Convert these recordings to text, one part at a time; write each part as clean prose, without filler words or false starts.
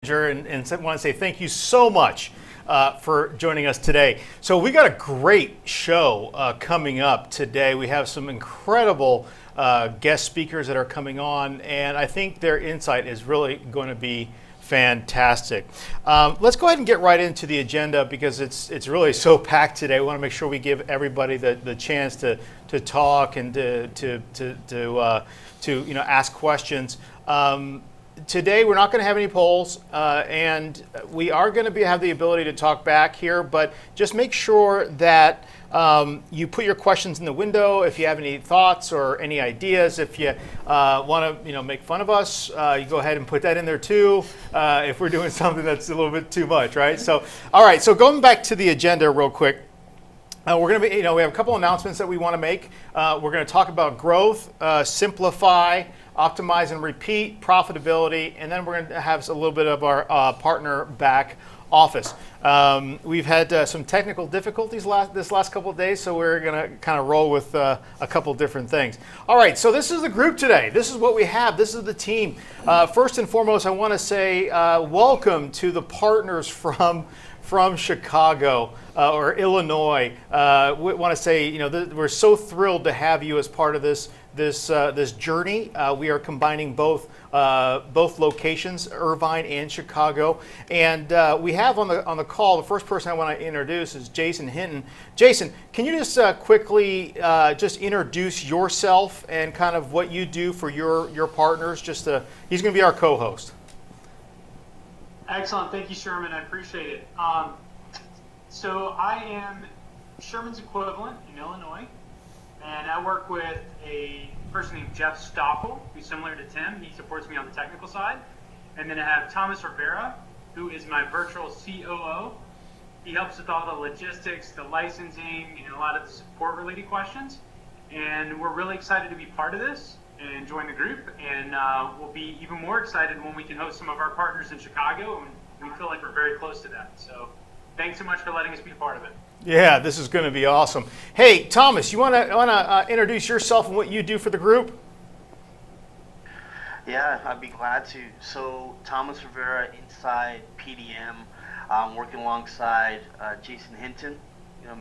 And want to say thank you so much for joining us today. So we got a great show coming up today. We have some incredible guest speakers that are coming on, and I think their insight is really going to be fantastic. Let's go ahead and get right into the agenda because it's really so packed today. We want to make sure we give everybody the chance to talk and to ask questions. Today we're not going to have any polls, and we are going to have the ability to talk back here, but just make sure that you put your questions in the window. If you have any thoughts or any ideas, if you want to make fun of us, you go ahead and put that in there too, if we're doing something that's a little bit too much, right? So, all right, so going back to the agenda real quick. We're going to be, we have a couple announcements that we want to make. We're going to talk about growth, simplify, optimize and repeat, profitability, and then we're going to have a little bit of our partner back office. We've had some technical difficulties this last couple of days, so we're going to kind of roll with a couple different things. All right, so this is the group today. This is what we have. This is the team. First and foremost, I want to say welcome to the partners from Chicago or Illinois. We want to say, we're so thrilled to have you as part of this journey. We are combining both locations, Irvine and Chicago, and we have on the call. The first person I want to introduce is Jason Hinton. Jason, can you just quickly just introduce yourself and kind of what you do for your partners? He's going to be our co-host. Excellent. Thank you, Sherman. I appreciate it. So I am Sherman's equivalent in Illinois, and I work with a person named Jeff Stoppel, who's similar to Tim. He supports me on the technical side. And then I have Thomas Rivera, who is my virtual COO. He helps with all the logistics, the licensing, and a lot of the support-related questions. And we're really excited to be part of this and join the group, and we'll be even more excited when we can host some of our partners in Chicago, and we feel like we're very close to that. So thanks so much for letting us be a part of it. Yeah, this is going to be awesome. Hey, Thomas, you want to introduce yourself and what you do for the group? Yeah, I'd be glad to. So Thomas Rivera inside PDM, working alongside Jason Hinton,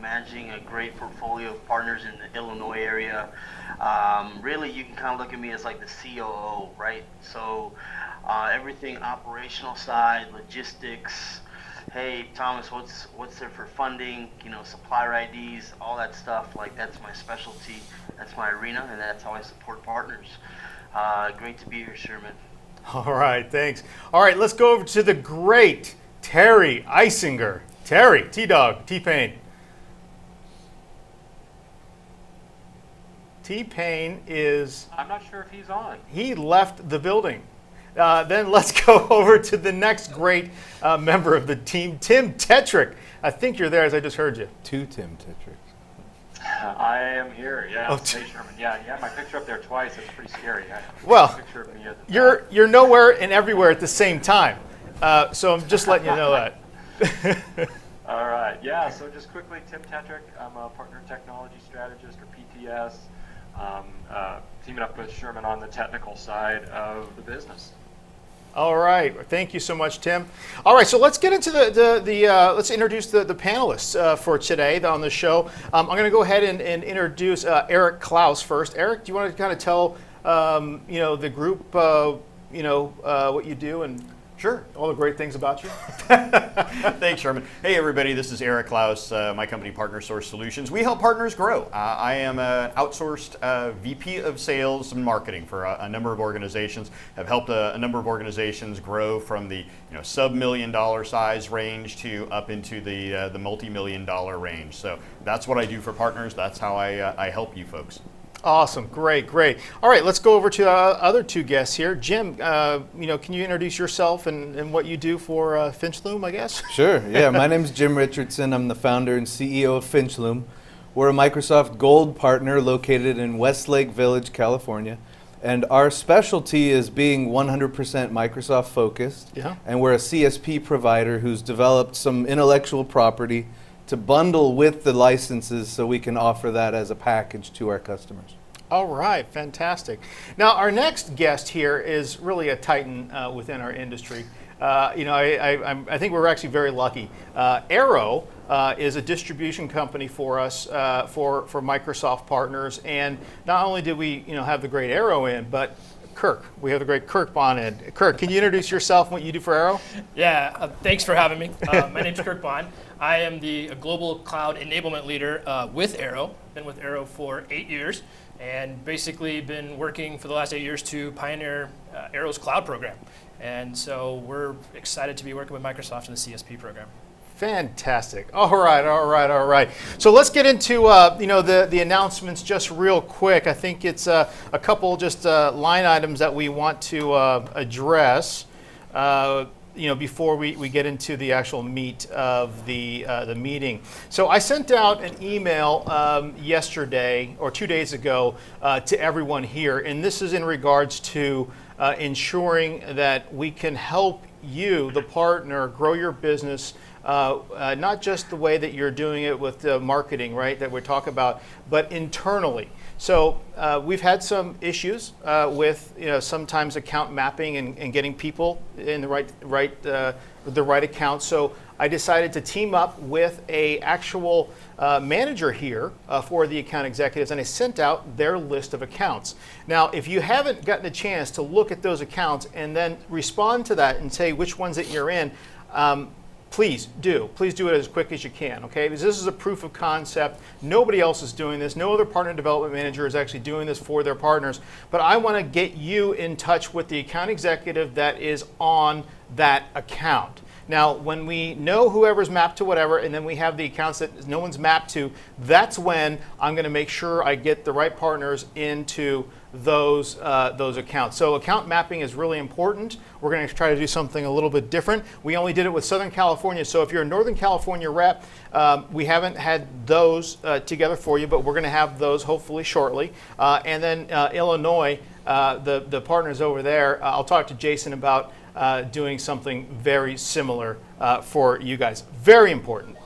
managing a great portfolio of partners in the Illinois area. Really, you can kind of look at me as like the COO, right? So everything operational side, logistics. Hey, Thomas, what's there for funding? Supplier IDs, all that stuff. Like that's my specialty. That's my arena, and that's how I support partners. Great to be here, Sherman. All right, thanks. All right, let's go over to the great Terry Eisinger. Terry, T-Dog, T-Pain. T-Pain is... I'm not sure if he's on. He left the building. Then let's go over to the next great member of the team, Tim Tetrick. I think you're there, as I just heard you. Two Tim Tetricks. I am here, yeah. Oh, hey, Sherman. Yeah, my picture up there twice. It's pretty scary. Well, you're nowhere and everywhere at the same time. So I'm just letting you know that. All right, yeah, so just quickly, Tim Tetrick. I'm a partner technology strategist for PTS. Teaming up with Sherman on the technical side of the business. All right, thank you so much, Tim. All right, so let's get into let's introduce the panelists for today on the show. I'm going to go ahead and introduce Eric Klaus first. Eric, do you want to kind of tell the group what you do and sure, all the great things about you? Thanks, Sherman. Hey, everybody, this is Eric Klaus, my company, Partner Source Solutions. We help partners grow. I am an outsourced VP of Sales and Marketing for a number of organizations. Have helped a number of organizations grow from the sub-$1 million size range to up into the multi-million dollar range. So that's what I do for partners. That's how I help you folks. Awesome, great. All right, let's go over to other two guests here. Jim, can you introduce yourself and what you do for FinchLoom, I guess? Sure, yeah, my name is Jim Richardson. I'm the founder and CEO of FinchLoom. We're a Microsoft Gold partner located in Westlake Village, California. And our specialty is being 100% Microsoft focused. Yeah. And we're a CSP provider who's developed some intellectual property to bundle with the licenses so we can offer that as a package to our customers. All right, fantastic. Now, our next guest here is really a titan within our industry. I think we're actually very lucky. Arrow is a distribution company for us for Microsoft partners, and not only did we have the great Arrow in, but Kirk, we have the great Kirk Bond in. Kirk, can you introduce yourself and what you do for Arrow? Yeah, thanks for having me. My name's Kirk Bond. I am the global cloud enablement leader with Arrow. Been with Arrow for 8 years, and basically been working for the last 8 years to pioneer Arrow's cloud program. And so we're excited to be working with Microsoft in the CSP program. Fantastic. All right. So let's get into the announcements just real quick. I think it's a couple just line items that we want to address. Before we get into the actual meat of the meeting. So I sent out an email yesterday or 2 days ago to everyone here, and this is in regards to ensuring that we can help you, the partner, grow your business. Not just the way that you're doing it with the marketing, right, that we talk about, but internally. So we've had some issues with sometimes account mapping and getting people in the right account. So I decided to team up with a actual manager here for the account executives, and I sent out their list of accounts. Now, if you haven't gotten a chance to look at those accounts and then respond to that and say which ones that you're in, please do it as quick as you can, okay? Because this is a proof of concept. Nobody else is doing this. No other partner development manager is actually doing this for their partners. But I want to get you in touch with the account executive that is on that account. Now, when we know whoever's mapped to whatever, and then we have the accounts that no one's mapped to, that's when I'm going to make sure I get the right partners into those accounts. So account mapping is really important. We're going to try to do something a little bit different. We only did it with Southern California, so if you're a Northern California rep, we haven't had those together for you, but we're going to have those hopefully shortly. And then Illinois, the partners over there, I'll talk to Jason about doing something very similar for you guys. Very important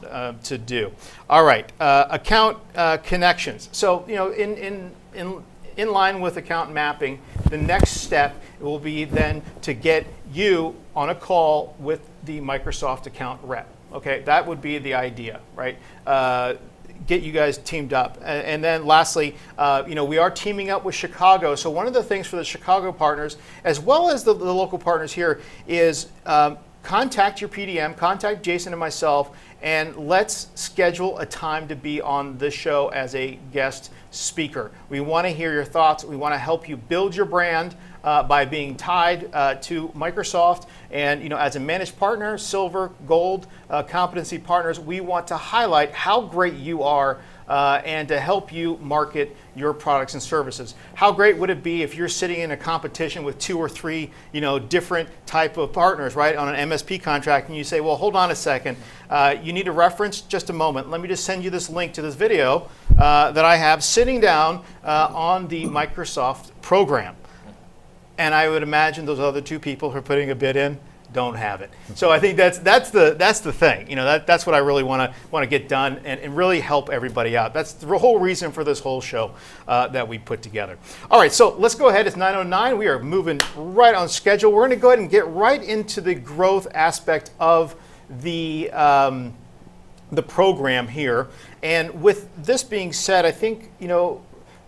to do. All right, account connections. So in line with account mapping, the next step will be then to get you on a call with the Microsoft account rep. Okay, that would be the idea, right? Get you guys teamed up. And then lastly, we are teaming up with Chicago. So one of the things for the Chicago partners, as well as the local partners here, is contact your PDM, contact Jason and myself, and let's schedule a time to be on this show as a guest speaker. We want to hear your thoughts. We want to help you build your brand by being tied to Microsoft. And as a managed partner, silver, gold, competency partners, we want to highlight how great you are and to help you market your products and services. How great would it be if you're sitting in a competition with 2 or 3, different type of partners, right, on an MSP contract, and you say, well, hold on a second, you need a reference? Just a moment. Let me just send you this link to this video that I have sitting down on the Microsoft program. And I would imagine those other 2 people who are putting a bid in don't have it. So I think that's the thing. That's what I really want to get done and really help everybody out. That's the whole reason for this whole show that we put together. All right, so let's go ahead. It's 9:09. We are moving right on schedule. We're going to go ahead and get right into the growth aspect of the program here. And with this being said, I think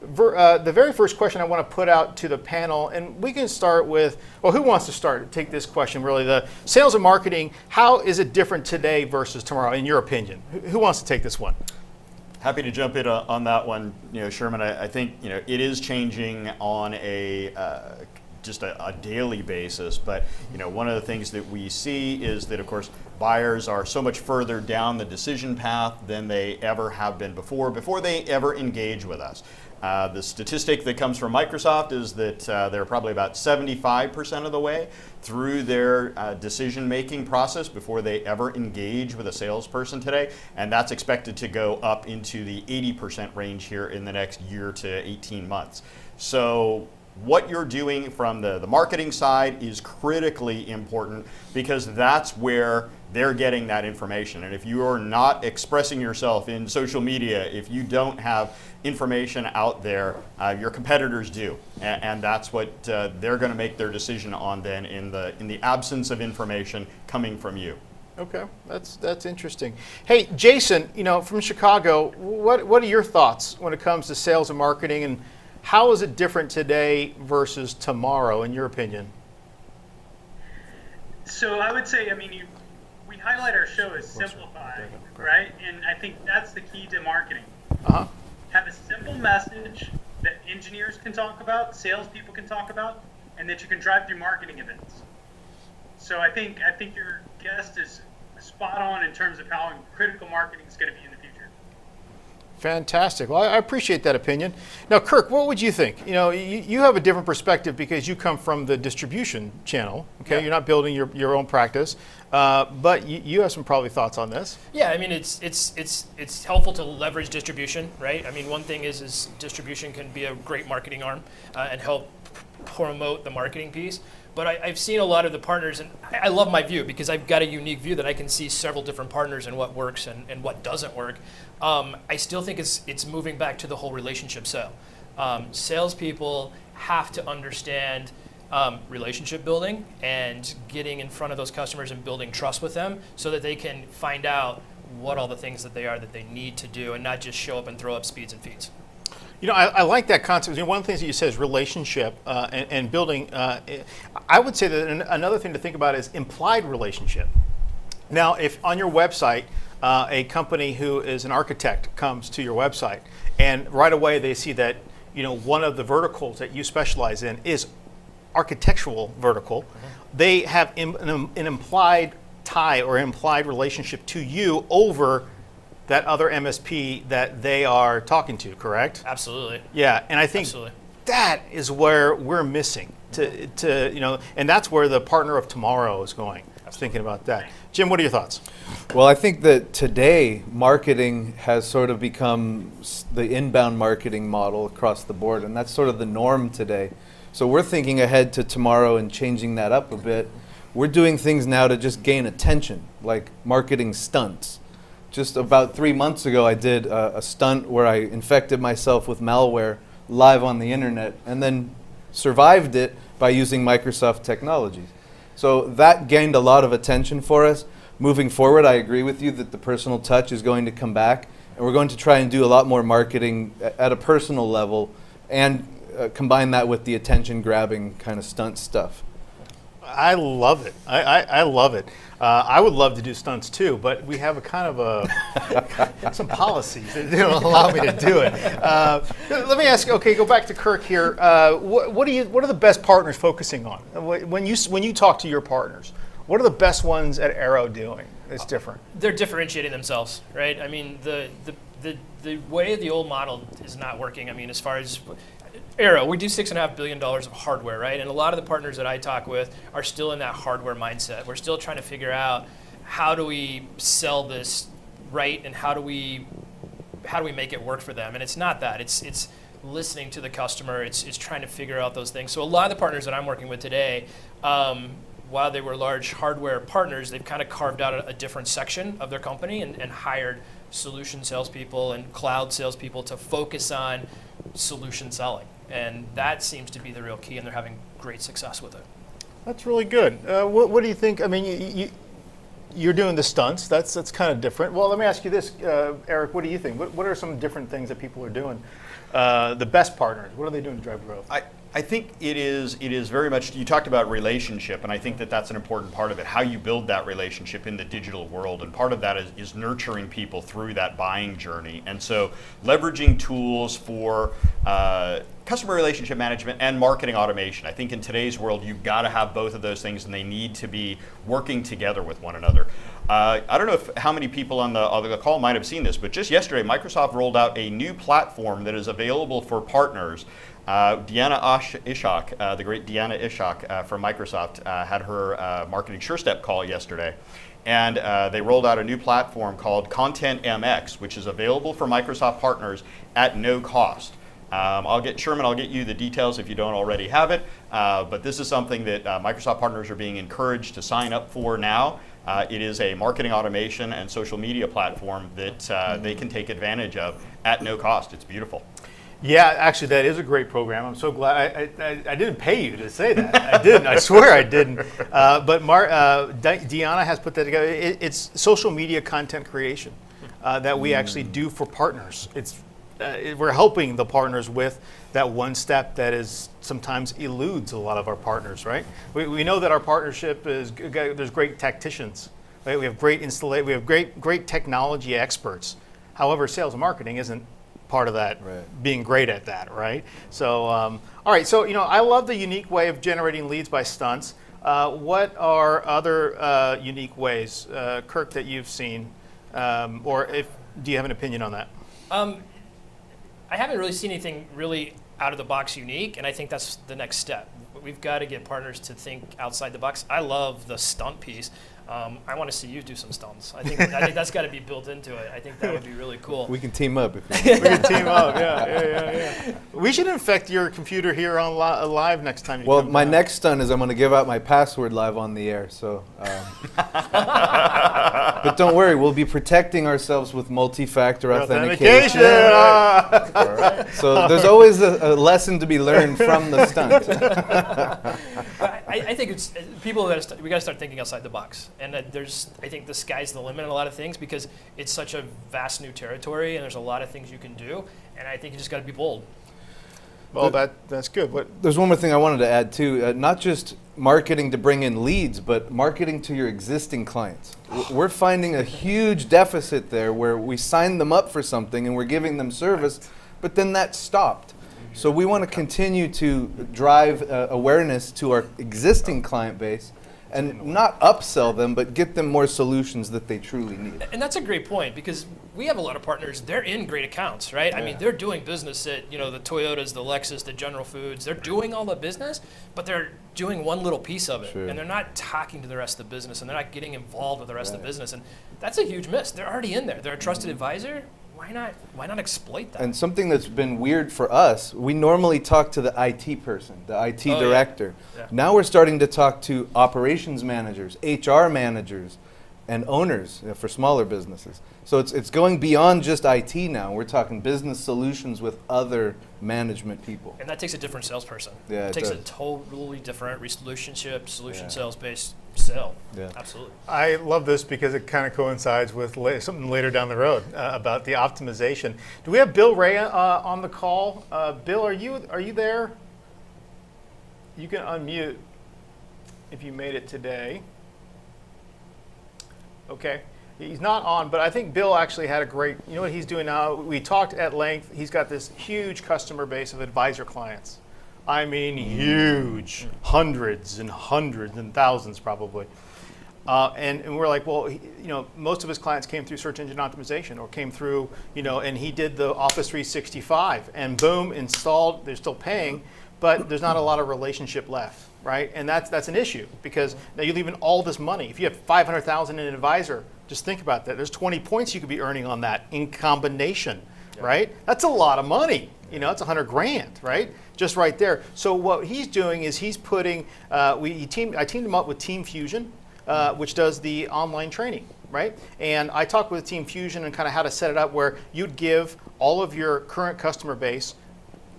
the very first question I want to put out to the panel, and we can start with, well, who wants to start? Take this question, really. The sales and marketing, how is it different today versus tomorrow, in your opinion? Who wants to take this one? Happy to jump in on that one, Sherman. I think it is changing on just a daily basis, but one of the things that we see is that, of course, buyers are so much further down the decision path than they ever have been before they ever engage with us. The statistic that comes from Microsoft is that they're probably about 75% of the way through their decision-making process before they ever engage with a salesperson today, and that's expected to go up into the 80% range here in the next year to 18 months. So what you're doing from the marketing side is critically important, because that's where they're getting that information. And if you are not expressing yourself in social media, if you don't have information out there, your competitors do, and that's what they're going to make their decision on then in the absence of information coming from you. Okay, that's interesting. Hey, Jason, from Chicago, what are your thoughts when it comes to sales and marketing, and how is it different today versus tomorrow, in your opinion? So I would say, we highlight our show as simplify, right? And I think that's the key to marketing. Uh-huh. Have a simple message that engineers can talk about, salespeople can talk about, and that you can drive through marketing events. So I think your guest is spot on in terms of how critical marketing is going to be in the future. Fantastic. Well, I appreciate that opinion. Now, Kirk, what would you think? You have a different perspective because you come from the distribution channel. Okay, You're not building your own practice, but you have some probably thoughts on this. Yeah, it's helpful to leverage distribution, right? One thing is distribution can be a great marketing arm and help promote the marketing piece. But I've seen a lot of the partners, and I love my view because I've got a unique view that I can see several different partners and what works and what doesn't work. I still think it's moving back to the whole relationship sale. Salespeople have to understand relationship building and getting in front of those customers and building trust with them so that they can find out what all the things that they need to do and not just show up and throw up speeds and feeds. I like that concept. One of the things that you said is relationship and building. I would say that another thing to think about is implied relationship. Now, if on your website, a company who is an architect comes to your website, and right away they see that one of the verticals that you specialize in is architectural vertical, they have an implied tie or implied relationship to you over that other MSP that they are talking to, correct? Absolutely. Yeah, and I think that is where we're missing and that's where the partner of tomorrow is going. I was thinking about that. Jim, what are your thoughts? Well, I think that today marketing has sort of become the inbound marketing model across the board, and that's sort of the norm today. So we're thinking ahead to tomorrow and changing that up a bit. We're doing things now to just gain attention, like marketing stunts. Just about 3 months ago, I did a stunt where I infected myself with malware live on the internet and then survived it by using Microsoft technologies. So that gained a lot of attention for us. Moving forward, I agree with you that the personal touch is going to come back, and we're going to try and do a lot more marketing at a personal level and combine that with the attention-grabbing kind of stunt stuff. I love it. I love it. I would love to do stunts too, but we have a kind of some policies that don't allow me to do it. Let me ask. Okay, go back to Kirk here. What are the best partners focusing on when you talk to your partners? What are the best ones at Arrow doing? It's different. They're differentiating themselves, right? The way the old model is not working. As far as Arrow, we do $6.5 billion of hardware, right? And a lot of the partners that I talk with are still in that hardware mindset. We're still trying to figure out how do we sell this right, and how do we make it work for them. And it's not that. It's listening to the customer. It's trying to figure out those things. So a lot of the partners that I'm working with today, while they were large hardware partners, they've kind of carved out a different section of their company and hired solution salespeople and cloud salespeople to focus on solution selling. And that seems to be the real key, and they're having great success with it. That's really good. What do you think? You're doing the stunts. That's kind of different. Well, let me ask you this, Eric. What do you think? What are some different things that people are doing? The best partners. What are they doing to drive growth? I think it is very much, you talked about relationship, and I think that that's an important part of it, how you build that relationship in the digital world, and part of that is nurturing people through that buying journey. And so leveraging tools for customer relationship management and marketing automation. I think in today's world, you've got to have both of those things, and they need to be working together with one another. I don't know how many people on the call might have seen this, but just yesterday, Microsoft rolled out a new platform that is available for partners. Deanna Ishak, the great Deanna Ishak from Microsoft, had her Marketing SureStep call yesterday. And they rolled out a new platform called Content MX, which is available for Microsoft partners at no cost. Sherman, I'll get you the details if you don't already have it. But this is something that Microsoft partners are being encouraged to sign up for now. It is a marketing automation and social media platform that they can take advantage of at no cost. It's beautiful. Yeah, actually, that is a great program. I'm so glad. I didn't pay you to say that. I didn't. I swear I didn't. But Deanna has put that together. It's social media content creation that we actually do for partners. We're helping the partners with that one step that is sometimes eludes a lot of our partners, right? We know that our partnership there's great tacticians, right? We have we have great technology experts. However, sales and marketing isn't part of that, being great at that, right? So, all right, so, I love the unique way of generating leads by stunts. What are other unique ways, Kirk, that you've seen? Do you have an opinion on that? I haven't really seen anything really out of the box unique, and I think that's the next step. We've got to get partners to think outside the box. I love the stunt piece. I want to see you do some stunts. I think that's got to be built into it. I think that would be really cool. We can team up if you We can team up, yeah. We should infect your computer here on live next time you Well, come my down. next stunt is I'm going to give out my password live on the air. So, but don't worry, we'll be protecting ourselves with multi-factor authentication. All right. So there's always a lesson to be learned from the stunt. But I think it's people we got to start thinking outside the box, and I think the sky's the limit in a lot of things because it's such a vast new territory, and there's a lot of things you can do, and I think you just got to be bold. Well, that's good. There's one more thing I wanted to add too. Not just marketing to bring in leads, but marketing to your existing clients. We're finding a huge deficit there where we signed them up for something and we're giving them service, but then that stopped. So we want to continue to drive awareness to our existing client base and not upsell them, but get them more solutions that they truly need. And that's a great point because we have a lot of partners. They're in great accounts, right? I mean, they're doing business at the Toyotas, the Lexus, the General Foods. They're doing all the business, but they're doing one little piece of it, and they're not talking to the rest of the business, and they're not getting involved with the rest of the business. And that's a huge miss. They're already in there. They're a trusted advisor. Why not exploit that? And something that's been weird for us, we normally talk to the IT person, the IT director. Yeah. Now we're starting to talk to operations managers, HR managers, and owners for smaller businesses. So it's going beyond just IT now. We're talking business solutions with other management people. And that takes a different salesperson. Yeah, it takes does. a totally different solution Yeah. sales-based sell. Yeah. Absolutely. I love this because it kind of coincides with something later down the road about the optimization. Do we have Bill Ray on the call? Bill, are you there? You can unmute if you made it today. Okay. He's not on, but I think Bill actually had a great, you know what he's doing now? We talked at length. He's got this huge customer base of advisor clients. I mean, huge, hundreds and thousands probably. And we're like, well, most of his clients came through search engine optimization or came through, and he did the Office 365 and boom, installed, they're still paying, but there's not a lot of relationship left, right? And that's an issue because now you're leaving all this money. If you have $500,000 in an advisor, just think about that. There's 20 points you could be earning on that in combination, right? That's a lot of money. It's $100,000, right? Just right there. So what he's doing is he's putting, I teamed him up with Team Fusion, which does the online training, right? And I talked with Team Fusion and kind of how to set it up where you'd give all of your current customer base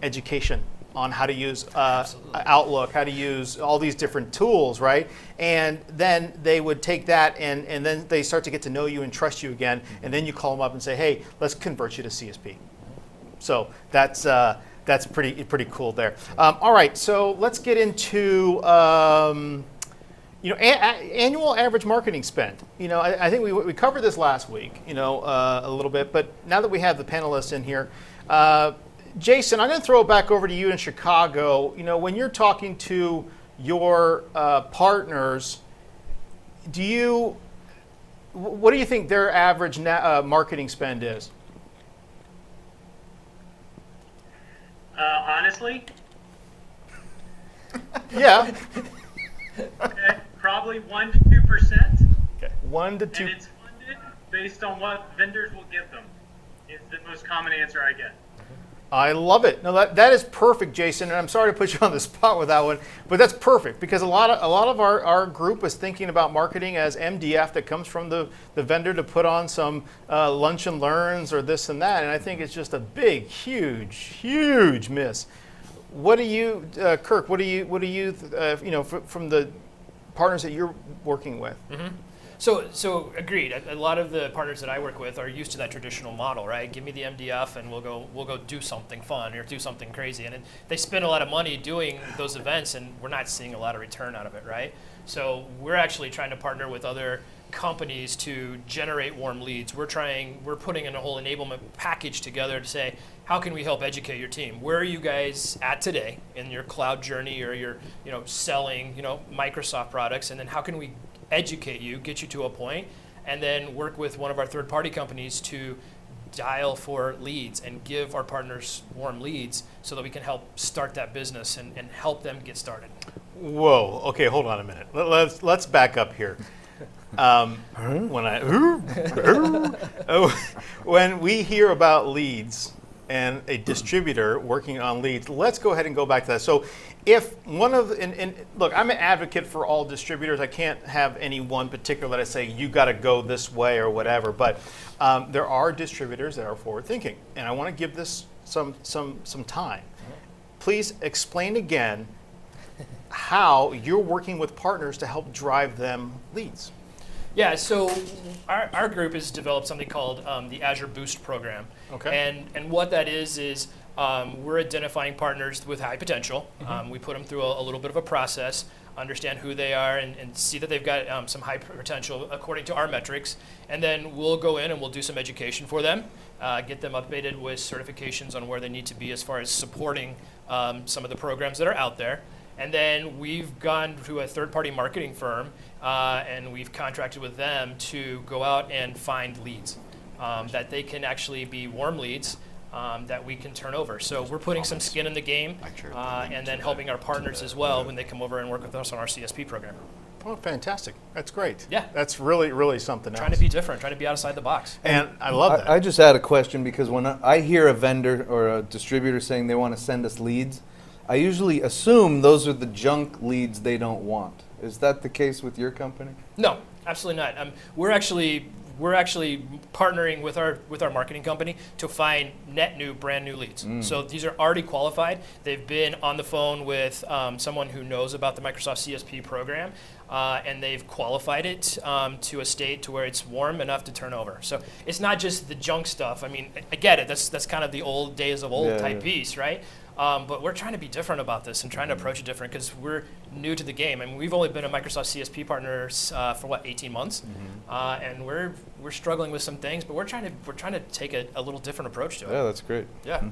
education on how to use Outlook, how to use all these different tools, right? And then they would take that and then they start to get to know you and trust you again. And then you call them up and say, hey, let's convert you to CSP. So that's pretty cool there. All right, so let's get into annual average marketing spend. I think we covered this last week, a little bit, but now that we have the panelists in here, Jason, I'm going to throw it back over to you in Chicago. When you're talking to your partners, what do you think their average marketing spend is? Honestly, Yeah. okay, probably 1 to 2%, 1 to 2. and it's funded based on what vendors will give them. Is the most common answer I get. I love it. No, that is perfect, Jason. And I'm sorry to put you on the spot with that one, but that's perfect because a lot of our group is thinking about marketing as MDF that comes from the vendor to put on some lunch and learns or this and that. And I think it's just a big, huge miss. What do you, Kirk? What do you from the partners that you're working with? Mm-hmm. So agreed. A lot of the partners that I work with are used to that traditional model, right? Give me the MDF and we'll go do something fun or do something crazy. And they spend a lot of money doing those events, and we're not seeing a lot of return out of it, right? So we're actually trying to partner with other companies to generate warm leads. We're putting in a whole enablement package together to say, how can we help educate your team? Where are you guys at today in your cloud journey or your selling Microsoft products, and then how can we educate you, get you to a point, and then work with one of our third-party companies to dial for leads and give our partners warm leads so that we can help start that business and help them get started. Whoa. Okay, hold on a minute. Let's back up here. When we hear about leads and a distributor working on leads, let's go ahead and go back to that. So if one of, and look, I'm an advocate for all distributors. I can't have any one particular that I say, you got to go this way or whatever, but there are distributors that are forward thinking, and I want to give this some time. Please explain again how you're working with partners to help drive them leads. Yeah, so our group has developed something called the Azure Boost program. Okay. And what that is we're identifying partners with high potential. We put them through a little bit of a process, understand who they are, and see that they've got some high potential according to our metrics. And then we'll go in and we'll do some education for them, get them updated with certifications on where they need to be as far as supporting some of the programs that are out there. And then we've gone to a third-party marketing firm, and we've contracted with them to go out and find leads that they can actually be warm leads that we can turn over. So we're putting some skin in the game, and then helping our partners as well when they come over and work with us on our CSP program. Oh, fantastic. That's great. Yeah. That's really something Trying else. to be different, trying to be outside the box. And I love that. I just had a question because when I hear a vendor or a distributor saying they want to send us leads, I usually assume those are the junk leads they don't want. Is that the case with your company? No, absolutely not. We're actually partnering with our marketing company to find net new, brand new leads. So these are already qualified. They've been on the phone with someone who knows about the Microsoft CSP program, and they've qualified it to a state to where it's warm enough to turn over. So it's not just the junk stuff. I mean, I get it. That's kind of the old days of old type piece, right? But we're trying to be different about this and trying to approach it different because we're new to the game. I mean, we've only been a Microsoft CSP partner for 18 months, and we're struggling with some things, but we're trying to take a little different approach to it. Yeah, that's great. Yeah.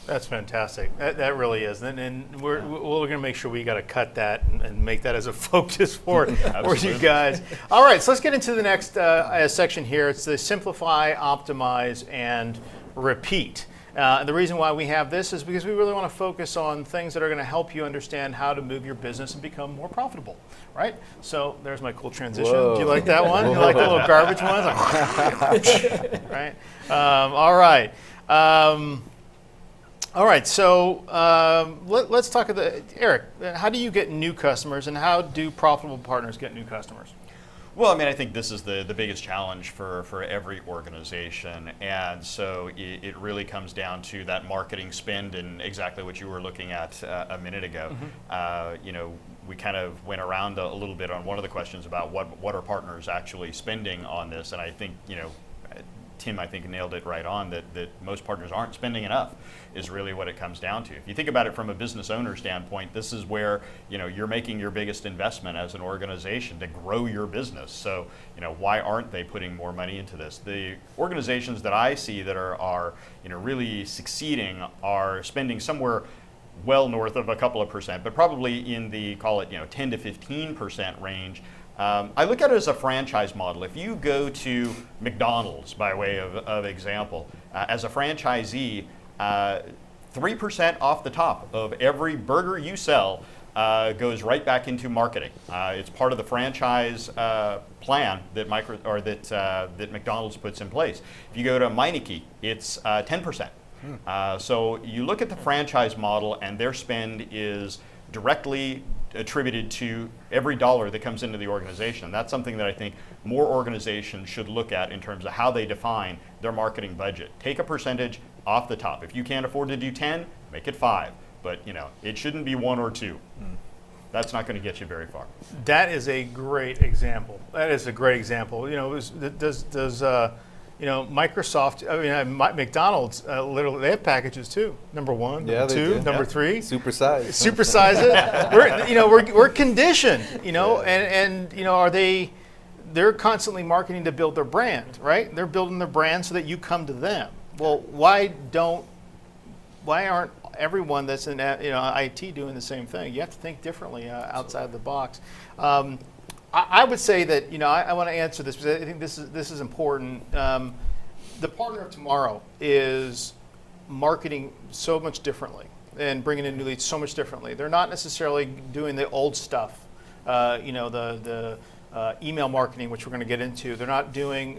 That's fantastic. That really is. And we're going to make sure we got to cut that and make that as a focus for you guys. All right, so let's get into the next section here. It's the simplify, optimize, and repeat. And the reason why we have this is because we really want to focus on things that are going to help you understand how to move your business and become more profitable, right? So there's my cool transition. Whoa. Do you like that one? You like the little garbage ones? Right? All right. All right, so let's talk about Eric. How do you get new customers, and how do profitable partners get new customers? Well, I mean, I think this is the biggest challenge for every organization, and so it really comes down to that marketing spend and exactly what you were looking at a minute ago. We kind of went around a little bit on one of the questions about what are partners actually spending on this, and I think Tim, I think, nailed it right on that most partners aren't spending enough is really what it comes down to. If you think about it from a business owner standpoint, this is where you're making your biggest investment as an organization to grow your business. So why aren't they putting more money into this? The organizations that I see that are really succeeding are spending somewhere well north of a couple of percent, but probably in the, call it 10 to 15% range. I look at it as a franchise model. If you go to McDonald's, by way of example, as a franchisee, 3% off the top of every burger you sell goes right back into marketing. It's part of the franchise plan that that McDonald's puts in place. If you go to Meineke, it's 10%. So you look at the franchise model, and their spend is directly attributed to every dollar that comes into the organization. That's something that I think more organizations should look at in terms of how they define their marketing budget. Take a percentage off the top. If you can't afford to do 10, make it 5. But it shouldn't be 1 or 2. That's not going to get you very far. That is a great example. Does Microsoft, McDonald's, literally, they have packages too. Number 1, Yeah, number they 2, do. number Yep. 3. Supersize. Supersize it. We're conditioned, and they're constantly marketing to build their brand, right? They're building their brand so that you come to them. Well, why aren't everyone that's in IT doing the same thing? You have to think differently outside the box. I would say that I want to answer this because I think this is important. The partner of tomorrow is marketing so much differently and bringing in new leads so much differently. They're not necessarily doing the old stuff, the email marketing, which we're going to get into. They're not doing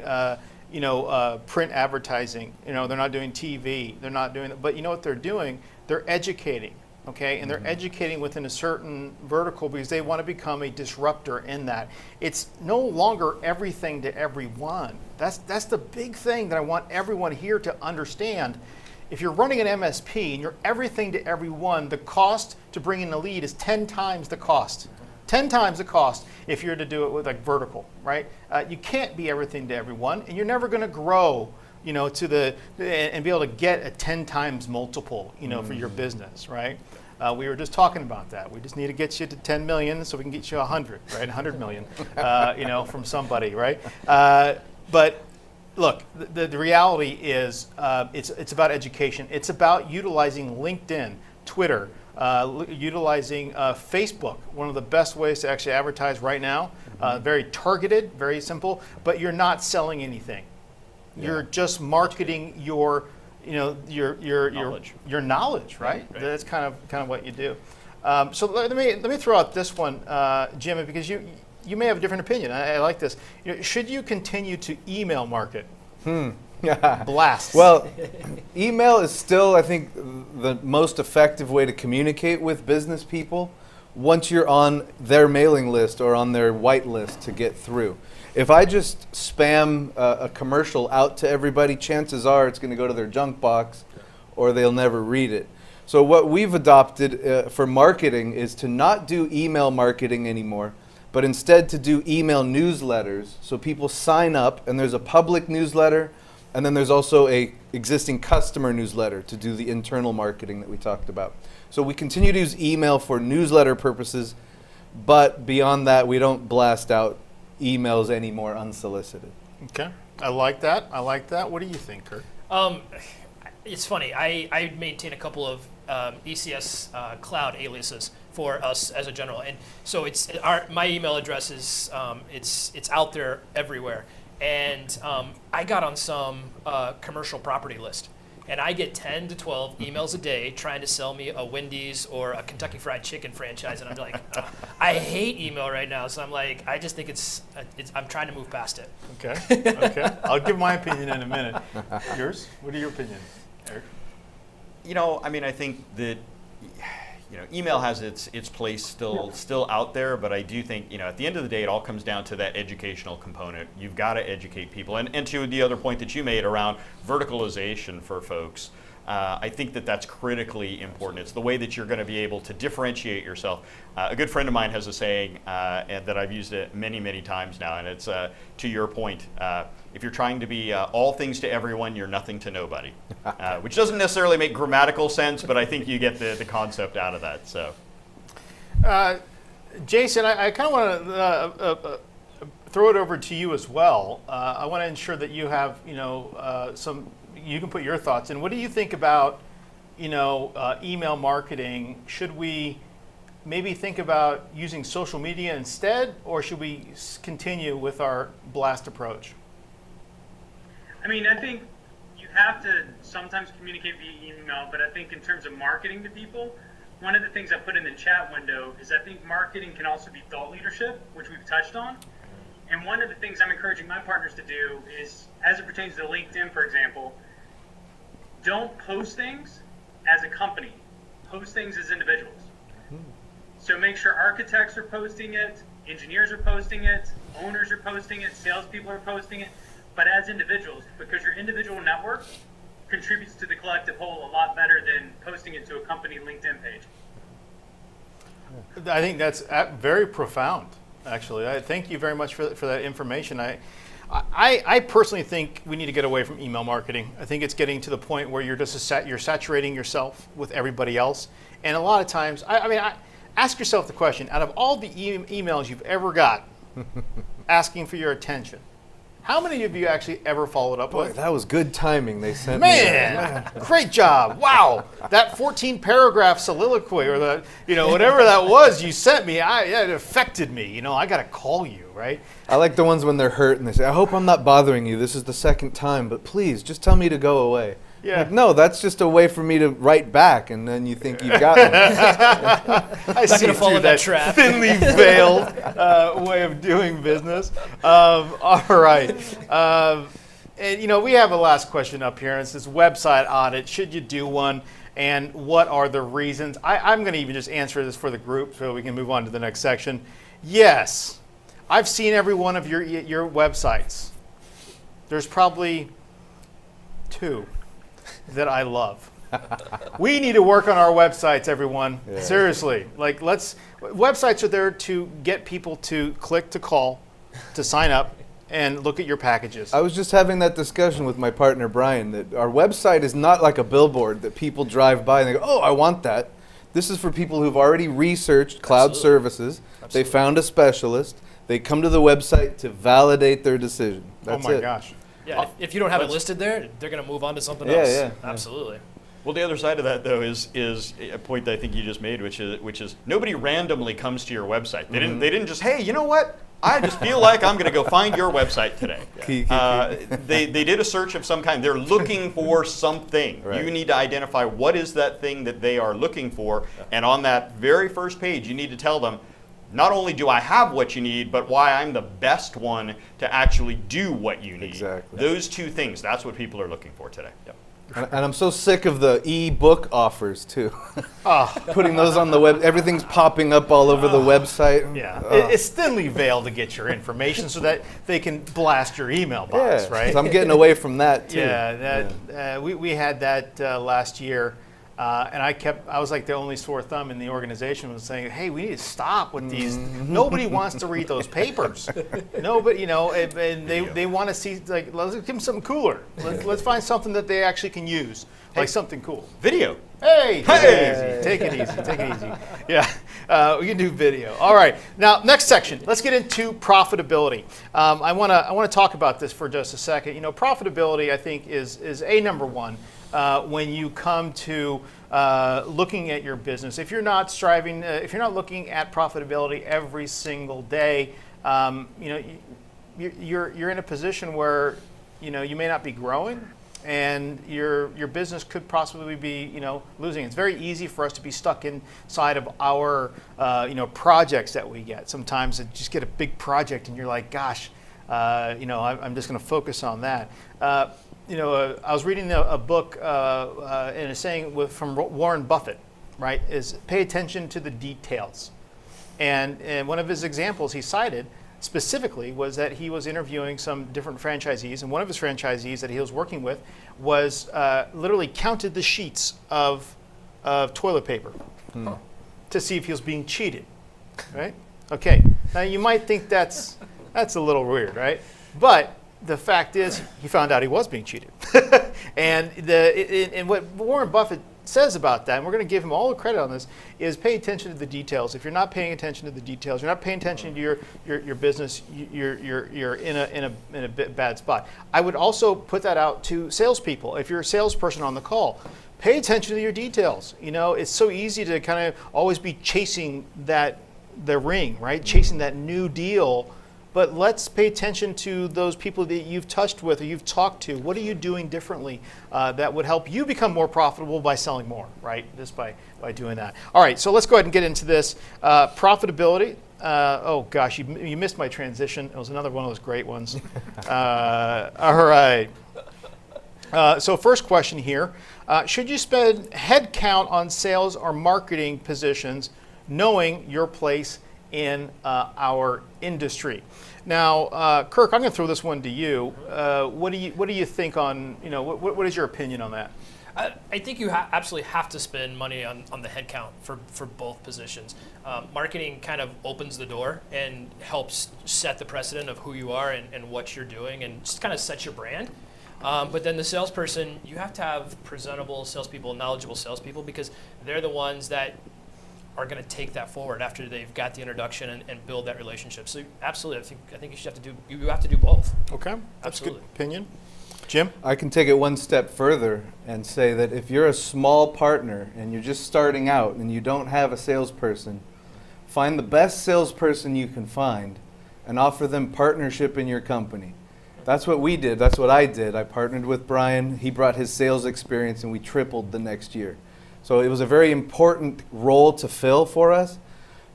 print advertising. They're not doing TV. They're not doing. But you know what they're doing? They're educating. Okay, and they're educating within a certain vertical because they want to become a disruptor in that. It's no longer everything to everyone. That's the big thing that I want everyone here to understand. If you're running an MSP and you're everything to everyone, the cost to bring in a lead is 10 times the cost. 10 times the cost if you're to do it with vertical, right? You can't be everything to everyone, and you're never going to grow and be able to get a 10 times multiple, for your business, right? We were just talking about that. We just need to get you to 10 million so we can get you 100, right? 100 million, from somebody, right? But look, the reality is it's about education. It's about utilizing LinkedIn, Twitter, utilizing Facebook, one of the best ways to actually advertise right now. Very targeted, very simple, but you're not selling anything. You're just marketing your knowledge, right? That's kind of what you do. So let me throw out this one, Jim, because you may have a different opinion. I like this. Should you continue to email market? Blast. Well, email is still, I think, the most effective way to communicate with business people once you're on their mailing list or on their white list to get through. If I just spam a commercial out to everybody, chances are it's going to go to their junk box or they'll never read it. So what we've adopted for marketing is to not do email marketing anymore, but instead to do email newsletters. So people sign up, and there's a public newsletter, and then there's also a existing customer newsletter to do the internal marketing that we talked about. So we continue to use email for newsletter purposes, but beyond that, we don't blast out emails anymore unsolicited. Okay, I like that. What do you think, Kurt? It's funny. I maintain a couple of ECS cloud aliases for us as a general, and so my email address is it's out there everywhere. And I got on some commercial property list, and I get 10 to 12 emails a day trying to sell me a Wendy's or a Kentucky Fried Chicken franchise, and I'm like, I hate email right now. So I'm like, I just think I'm trying to move past it. Okay. I'll give my opinion in a minute. Yours? What are your opinions, Eric? I think that email has its place still out there, but I do think at the end of the day, it all comes down to that educational component. You've got to educate people, and to the other point that you made around verticalization for folks. I think that's critically important. It's the way that you're going to be able to differentiate yourself. A good friend of mine has a saying and that I've used it many, many times now, and it's to your point. If you're trying to be all things to everyone, you're nothing to nobody, which doesn't necessarily make grammatical sense, but I think you get the concept out of that. So, Jason, I kind of want to throw it over to you as well. I want to ensure that you have you can put your thoughts in. What do you think about email marketing? Should we maybe think about using social media instead, or should we continue with our blast approach? I think you have to sometimes communicate via email, but I think in terms of marketing to people, one of the things I put in the chat window is I think marketing can also be thought leadership, which we've touched on. And one of the things I'm encouraging my partners to do is, as it pertains to LinkedIn, for example, don't post things as a company. Post things as individuals. So make sure architects are posting it, engineers are posting it, owners are posting it, salespeople are posting it, but as individuals, because your individual network contributes to the collective whole a lot better than posting it to a company LinkedIn page. I think that's very profound, actually. I thank you very much for that information. I personally think we need to get away from email marketing. I think it's getting to the point where you're just you're saturating yourself with everybody else. And a lot of times, ask yourself the question, out of all the emails you've ever got asking for your attention, how many of you actually ever followed up Boy, with? that was good timing. They sent me. Man, great job. Wow. That 14 paragraph soliloquy or the, whatever that was you sent me, it affected me. I got to call you, right? I like the ones when they're hurt and they say, I hope I'm not bothering you. This is the second time, but please just tell me to go away. Yeah. Like, no, that's just a way for me to write back, and then you think you've got me. I see gonna fall through in that that trap. thinly veiled way of doing business. All right. And we have a last question up here, and it says website audit. Should you do one? And what are the reasons? I'm going to even just answer this for the group so we can move on to the next section. Yes. I've seen every one of your websites. There's probably 2 that I love. We need to work on our websites, everyone. Yeah. Seriously. Websites are there to get people to click to call, to sign up, and look at your packages. I was just having that discussion with my partner, Brian, that our website is not like a billboard that people drive by and they go, oh, I want that. This is for people who've already researched cloud services. They found a specialist. They come to the website to validate their decision. That's oh my it. gosh. Yeah, if you don't have it listed there, they're going to move on to something Yeah, else. yeah. Absolutely. Well, the other side of that, though, is a point that I think you just made, which is nobody randomly comes to your website. They didn't just, hey, you know what? I just feel like I'm going to go find your website today. Key. They did a search of some kind. They're looking for something. Right. You need to identify what is that thing that they are looking for, and on that very first page, you need to tell them, not only do I have what you need, but why I'm the best one to actually do what you need. Exactly. Those 2 things, that's what people are looking for today. Yep. And I'm so sick of the e-book offers, too. Oh, Putting those on the web. Everything's popping up all over the website. yeah. It's thinly veiled to get your information so that they can blast your email box, Yeah, right? so I'm getting away from that, too. Yeah, we had that last year, and I was like the only sore thumb in the organization was saying, hey, we need to stop with these. Nobody wants to read those papers. Nobody, and they want to see, like, let's give them something cooler. Let's find something that they actually can use, like something cool. Video. Hey, take it easy. Yeah, we can do video. All right, now next section. Let's get into profitability. I want to talk about this for just a second. Profitability, I think, is number one when you come to looking at your business. If you're not striving, if you're not looking at profitability every single day, you're in a position where you may not be growing. And your business could possibly be losing. It's very easy for us to be stuck inside of our projects that we get. Sometimes you just get a big project and you're like, gosh, I'm just going to focus on that. I was reading a book and a saying from Warren Buffett, right? Is pay attention to the details. And one of his examples he cited specifically was that he was interviewing some different franchisees, and one of his franchisees that he was working with was literally counted the sheets of toilet paper to see if he was being cheated, right? Okay, now you might think that's a little weird, right? But the fact is, he found out he was being cheated. And what Warren Buffett says about that, and we're going to give him all the credit on this, is pay attention to the details. If you're not paying attention to the details, you're not paying attention to your business, you're in a bit bad spot. I would also put that out to salespeople. If you're a salesperson on the call, pay attention to your details. It's so easy to kind of always be chasing the ring, right? Chasing that new deal. But let's pay attention to those people that you've touched with or you've talked to. What are you doing differently that would help you become more profitable by selling more, right? Just by doing that. All right, so let's go ahead and get into this. Profitability. Oh gosh, you missed my transition. It was another one of those great ones. All right. So first question here, should you spend headcount on sales or marketing positions knowing your place in our industry? Now, Kirk, I'm going to throw this one to you. What do you think on, what is your opinion on that? I think you absolutely have to spend money on the headcount for both positions. Marketing kind of opens the door and helps set the precedent of who you are and what you're doing, and just kind of sets your brand. But then the salesperson, you have to have presentable salespeople, knowledgeable salespeople, because they're the ones that are going to take that forward after they've got the introduction and build that relationship. So absolutely, I think you have to do both. Okay, that's a good Absolutely. opinion. Jim? I can take it one step further and say that if you're a small partner and you're just starting out and you don't have a salesperson, find the best salesperson you can find and offer them partnership in your company. That's what we did. That's what I did. I partnered with Brian. He brought his sales experience and we tripled the next year. So it was a very important role to fill for us.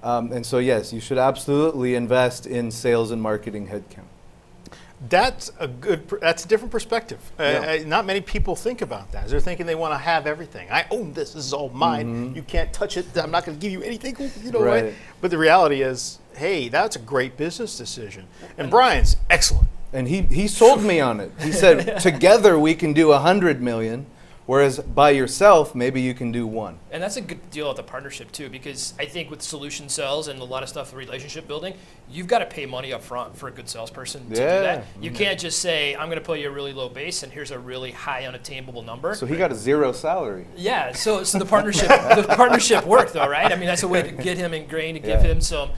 And so yes, you should absolutely invest in sales and marketing headcount. That's a different perspective. Yeah. Not many people think about that. They're thinking they want to have everything. I own this. This is all mine. You can't touch it. I'm not going to give you anything. Right? Right. But the reality is, hey, that's a great business decision. And Brian's excellent. And he sold me on it. He said, together we can do 100 million, whereas by yourself, maybe you can do 1. And that's a good deal with the partnership too, because I think with solution sales and a lot of stuff, relationship building, you've got to pay money up front for a good salesperson to do Yeah. that. You can't just say, I'm going to pay you a really low base and here's a really high unattainable number. So he got a 0 salary. Yeah, so the partnership worked though, right? I mean, that's a way to get him ingrained, to give him some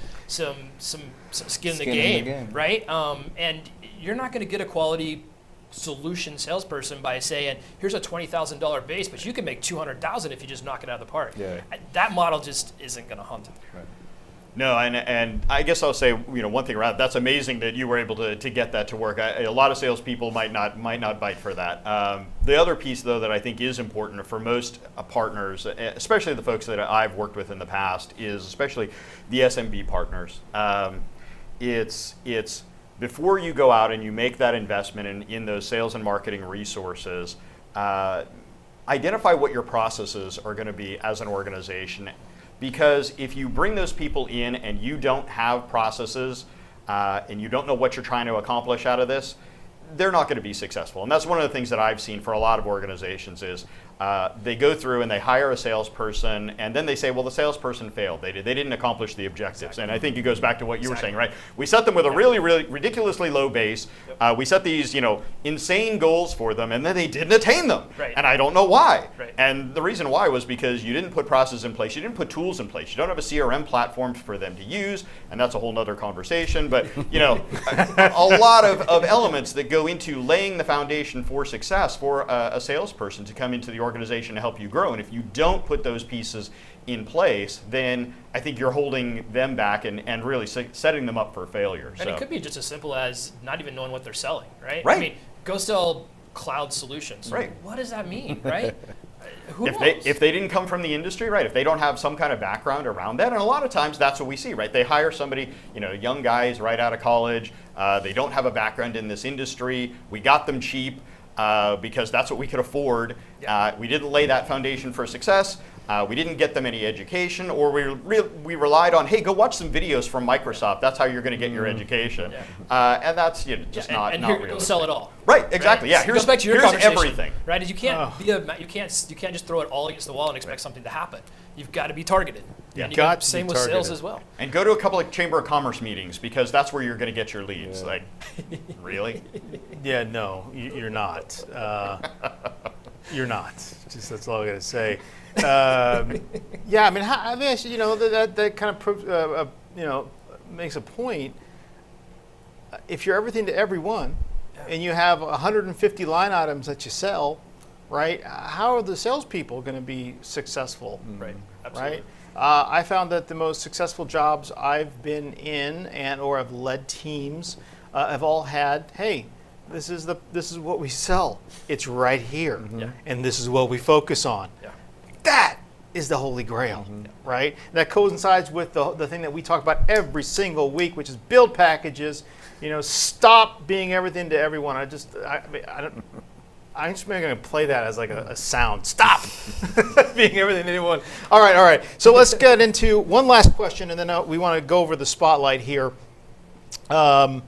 skin in the game, right? And you're not going to get a quality solution salesperson by saying, here's a $20,000 base, but you can make $200,000 if you just knock it out of the park. Yeah. That model just isn't going to hunt. Right. No, and I guess I'll say, one thing around that's amazing that you were able to get that to work. A lot of salespeople might not bite for that. The other piece, though, that I think is important for most partners, especially the folks that I've worked with in the past, is especially the SMB partners. It's before you go out and you make that investment in those sales and marketing resources, identify what your processes are going to be as an organization. Because if you bring those people in and you don't have processes and you don't know what you're trying to accomplish out of this, they're not going to be successful. And that's one of the things that I've seen for a lot of organizations is they go through and they hire a salesperson and then they say, well, the salesperson failed. They didn't accomplish the objectives. Exactly. And I think it goes back to what you were saying, right? We set them with a really, really ridiculously low base. We set these, insane goals for them and then they didn't attain them. Right. And I don't know why. Right. And the reason why was because you didn't put processes in place. You didn't put tools in place. You don't have a CRM platform for them to use. And that's a whole nother conversation. But, a lot of elements that go into laying the foundation for success for a salesperson to come into the organization to help you grow. And if you don't put those pieces in place, then I think you're holding them back and really setting them up for failure. And it could be just as simple as not even knowing what they're selling, right? Right. I mean, go sell cloud solutions. Right. What does that mean, right? Who knows? If they didn't come from the industry, right, if they don't have some kind of background around that, and a lot of times that's what we see, right? They hire somebody, young guys right out of college, they don't have a background in this industry, we got them cheap because that's what we could afford. We didn't lay that foundation for success. We didn't get them any education, or we relied on, hey, go watch some videos from Microsoft. That's how you're going to get your education, and that's just not here, realistic. Sell it all. Right, exactly. Right? Yeah, It goes back to your here's conversation, everything. right? You can't you can't just throw it all against the wall and expect something to happen. You've got to be targeted. Yeah, and got to same be with sales targeted. as well. And go to a couple of Chamber of Commerce meetings because that's where you're going to get your leads. Yeah. Like, really? Yeah, no, you're not. You're not. Just that's all I got to say. Yeah, I mean, that kind of proves, makes a point. If you're everything to everyone, and you have 150 line items that you sell, right? How are the salespeople going to be successful? Right. Absolutely. Right. I found that the most successful jobs I've been in or have led teams have all had, hey, this is what we sell. It's right here, Yeah. and this is what we focus on. Yeah. That is the holy grail, right? And that coincides with the thing that we talk about every single week, which is build packages. Stop being everything to everyone. I I'm just going to play that as like a sound. Stop being everything to anyone. All right. So let's get into one last question, and then we want to go over the spotlight here. Jim,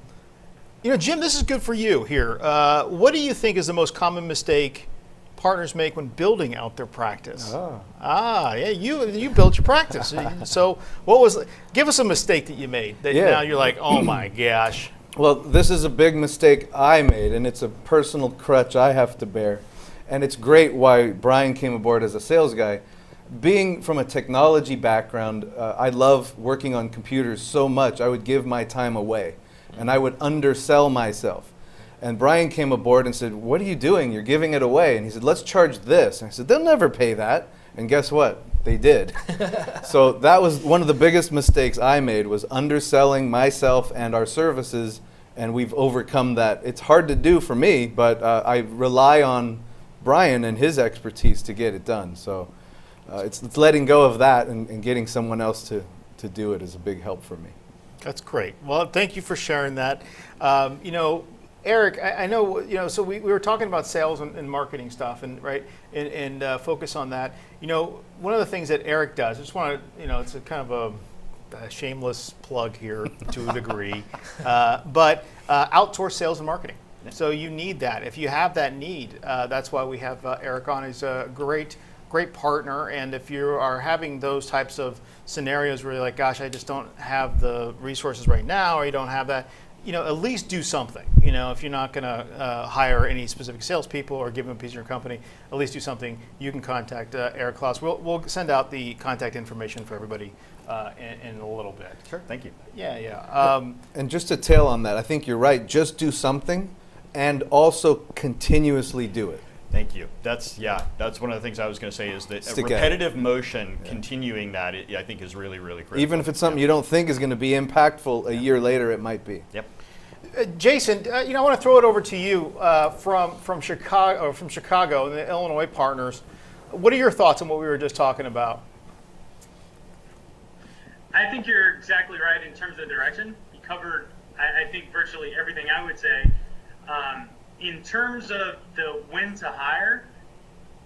this is good for you here. What do you think is the most common mistake partners make when building out their practice? Yeah, you built your practice. So give us a mistake that you made that now you're like, oh my gosh. Well, this is a big mistake I made, and it's a personal crutch I have to bear. And it's great why Brian came aboard as a sales guy. Being from a technology background, I love working on computers so much, I would give my time away, and I would undersell myself. And Brian came aboard and said, what are you doing? You're giving it away. And he said, let's charge this. And I said, they'll never pay that. And guess what? They did. So that was one of the biggest mistakes I made, was underselling myself and our services, and we've overcome that. It's hard to do for me, but I rely on Brian and his expertise to get it done. So it's letting go of that and getting someone else to do it is a big help for me. That's great. Well, thank you for sharing that. Eric, I know, so we were talking about sales and marketing stuff, and focus on that. One of the things that Eric does, I just want to, it's a kind of a shameless plug here to a degree, but outsource sales and marketing. So you need that. If you have that need, that's why we have Eric on. He's a great partner, and if you are having those types of scenarios where you're like, gosh, I just don't have the resources right now, or you don't have that, at least do something. If you're not going to hire any specific salespeople or give them a piece of your company, at least do something. You can contact Eric Klaus. We'll send out the contact information for everybody in a little bit. Sure, thank you. Yeah. And just to tail on that, I think you're right. Just do something, and also continuously do it. Thank you. That's one of the things I was going to say, is that a repetitive motion, continuing that, I think is really, really critical. Even if it's something you don't think is going to be impactful, a year later it might be. Yep. Jason, I want to throw it over to you from Chicago and the Illinois partners. What are your thoughts on what we were just talking about? I think you're exactly right in terms of direction. You covered, I think, virtually everything I would say. In terms of the when to hire,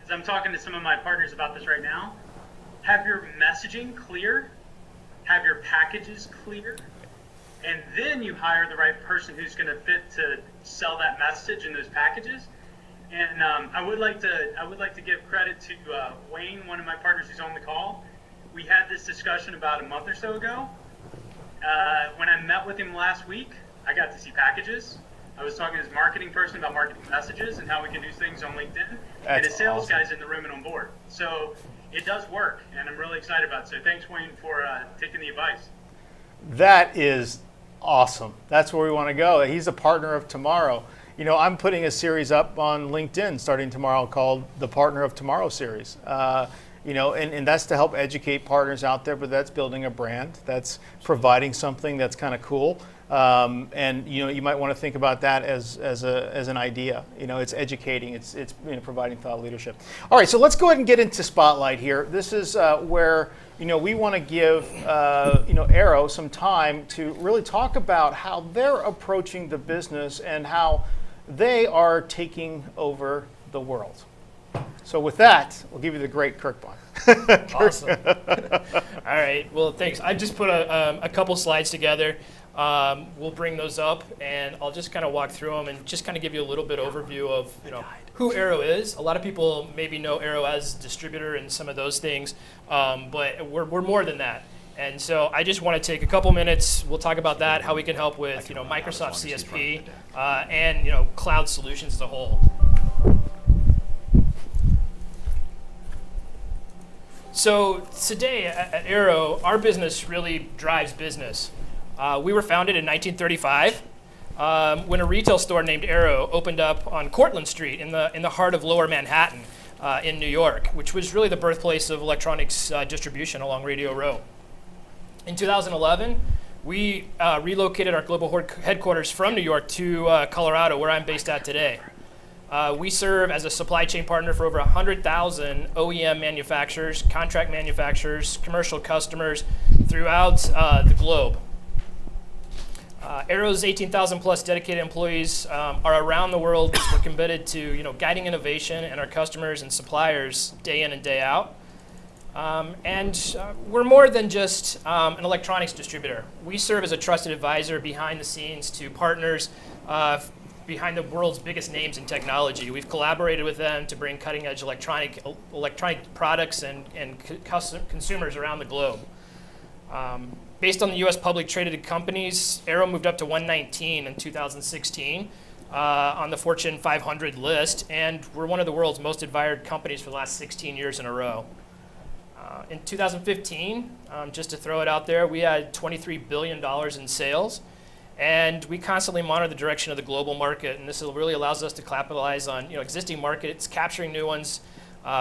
as I'm talking to some of my partners about this right now, have your messaging clear, have your packages clear, and then you hire the right person who's going to fit to sell that message and those packages. And I would like to give credit to Wayne, one of my partners who's on the call. We had this discussion about a month or so ago. When I met with him last week, I got to see packages. I was talking to his marketing person about marketing messages and how we can do things on LinkedIn. And his sales guy's in the room and on board. So it does work, and I'm really excited about it. So thanks, Wayne, for taking the advice. That is awesome. That's where we want to go. He's a partner of tomorrow. I'm putting a series up on LinkedIn starting tomorrow called the Partner of Tomorrow series. And that's to help educate partners out there, but that's building a brand. That's providing something that's kind of cool. And you might want to think about that as an idea. It's educating. It's providing thought leadership. All right, so let's go ahead and get into Spotlight here. This is where we want to give Arrow some time to really talk about how they're approaching the business and how they are taking over the world. So with that, we'll give you the great Kirk Bond. Awesome. All right. Well, thanks. I just put a couple slides together. We'll bring those up, and I'll just kind of walk through them and just kind of give you a little bit overview of who Arrow is. A lot of people maybe know Arrow as Distributor and some of those things, but we're more than that. And so I just want to take a couple minutes. We'll talk about that, how we can help with Microsoft CSP and cloud solutions as a whole. So today at Arrow, our business really drives business. We were founded in 1935 when a retail store named Arrow opened up on Cortlandt Street in the heart of Lower Manhattan in New York, which was really the birthplace of electronics distribution along Radio Row. In 2011, we relocated our global headquarters from New York to Colorado, where I'm based at today. We serve as a supply chain partner for over 100,000 OEM manufacturers, contract manufacturers, commercial customers throughout the globe. Arrow's 18,000 plus dedicated employees are around the world. We're committed to guiding innovation and our customers and suppliers day in and day out. We're more than just an electronics distributor. We serve as a trusted advisor behind the scenes to partners behind the world's biggest names in technology. We've collaborated with them to bring cutting-edge electronic products and consumers around the globe. Based on the U.S. public traded companies, Arrow moved up to 119 in 2016 on the Fortune 500 list, and we're one of the world's most admired companies for the last 16 years in a row. In 2015, just to throw it out there, we had $23 billion in sales, and we constantly monitor the direction of the global market, and this really allows us to capitalize on existing markets, capturing new ones,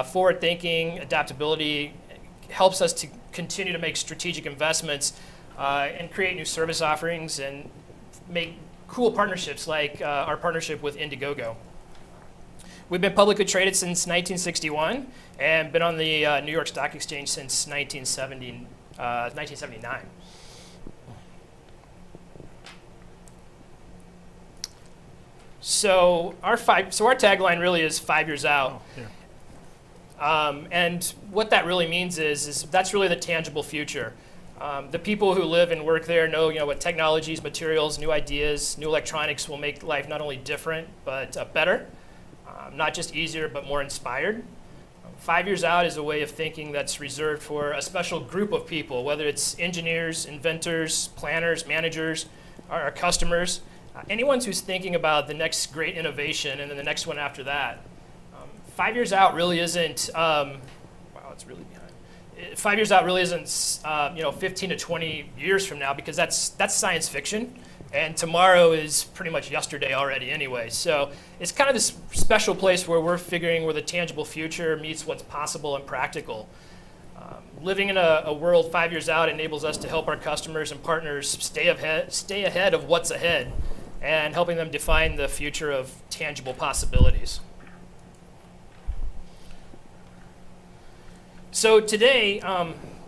forward thinking, adaptability, helps us to continue to make strategic investments and create new service offerings and make cool partnerships like our partnership with Indiegogo. We've been publicly traded since 1961 and been on the New York Stock Exchange since 1979. So our tagline really is 5 years out. And what that really means is that's really the tangible future. The people who live and work there know what technologies, materials, new ideas, new electronics will make life not only different, but better. Not just easier, but more inspired. 5 years out is a way of thinking that's reserved for a special group of people, whether it's engineers, inventors, planners, managers, our customers, anyone who's thinking about the next great innovation and then the next one after that. 5 years out really isn't, wow, it's really behind. 5 years out really isn't, 15 to 20 years from now, because that's science fiction. And tomorrow is pretty much yesterday already anyway. So it's kind of this special place where we're figuring where the tangible future meets what's possible and practical. Living in a world 5 years out enables us to help our customers and partners stay ahead of what's ahead and helping them define the future of tangible possibilities. So today,